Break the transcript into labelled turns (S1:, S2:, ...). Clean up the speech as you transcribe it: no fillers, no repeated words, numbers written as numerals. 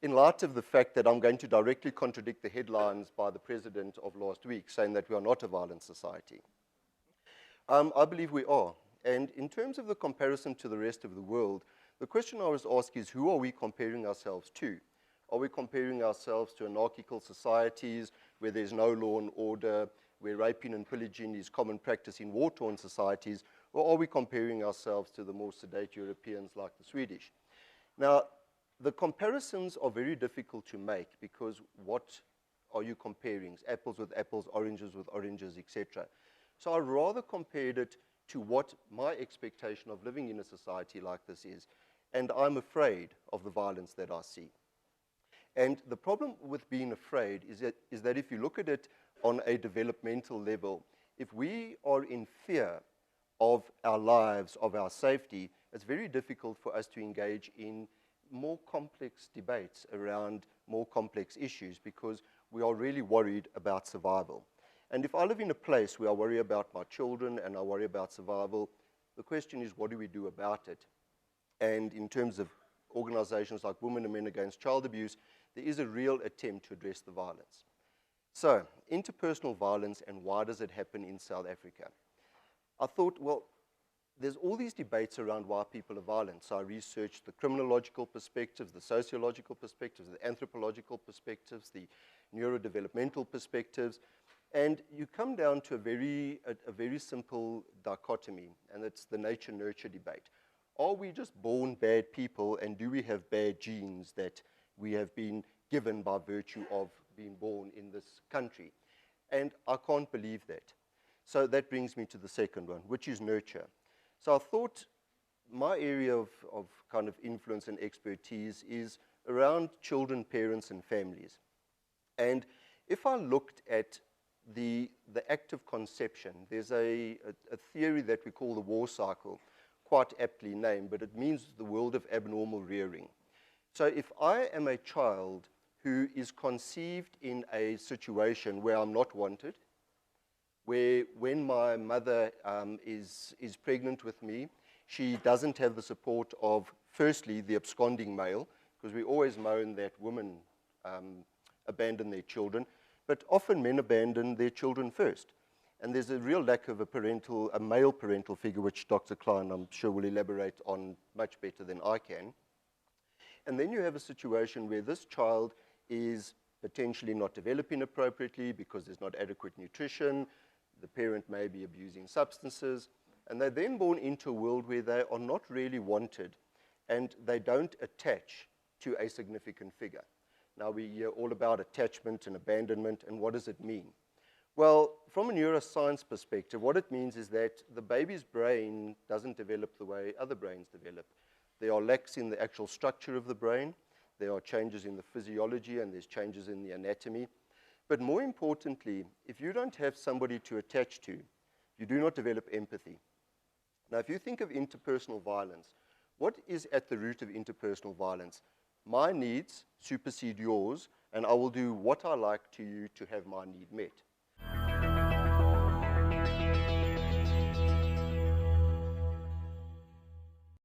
S1: in light of the fact that I'm going to directly contradict the headlines by the president of last week saying that we are not a violent society. I believe we are. And in terms of the comparison to the rest of the world, the question I always ask is, who are we comparing ourselves to? Are we comparing ourselves to anarchical societies where there's no law and order, where raping and pillaging is common practice in war-torn societies, or are we comparing ourselves to the more sedate Europeans like the Swedish? Now, the comparisons are very difficult to make because what are you comparing? Apples with apples, oranges with oranges, etc. So I rather compared it to what my expectation of living in a society like this is, and I'm afraid of the violence that I see. And the problem with being afraid is that if you look at it on a developmental level, if we are in fear of our lives, of our safety, it's very difficult for us to engage in more complex debates around more complex issues because we are really worried about survival. And if I live in a place where I worry about my children and I worry about survival, the question is, what do we do about it? And in terms of organizations like Women and Men Against Child Abuse, there is a real attempt to address the violence. So, interpersonal violence, and why does it happen in South Africa? I thought, well, there's all these debates around why people are violent. So I researched the criminological perspectives, the sociological perspectives, the anthropological perspectives, the neurodevelopmental perspectives, and you come down to a very simple dichotomy, and it's the nature-nurture debate. Are we just born bad people, and do we have bad genes that we have been given by virtue of being born in this country? And I can't believe that. So that brings me to the second one, which is nurture. So I thought my area of kind of influence and expertise is around children, parents, and families. And if I looked at the act of conception, there's a theory that we call the war cycle, quite aptly named, but it means the world of abnormal rearing. So if I am a child who is conceived in a situation where I'm not wanted, where when my mother is pregnant with me, she doesn't have the support of, firstly, the absconding male, because we always moan that women abandon their children, but often men abandon their children first. And there's a real lack of a male parental figure, which Dr. Klein, I'm sure, will elaborate on much better than I can. And then you have a situation where this child is potentially not developing appropriately because there's not adequate nutrition, the parent may be abusing substances, and they're then born into a world where they are not really wanted and they don't attach to a significant figure. Now we hear all about attachment and abandonment, and what does it mean? Well, from a neuroscience perspective, what it means is that the baby's brain doesn't develop the way other brains develop. There are lacks in the actual structure of the brain, there are changes in the physiology, and there's changes in the anatomy. But more importantly, if you don't have somebody to attach to, you do not develop empathy. Now, if you think of interpersonal violence, what is at the root of interpersonal violence? My needs supersede yours, and I will do what I like to you to have my need met.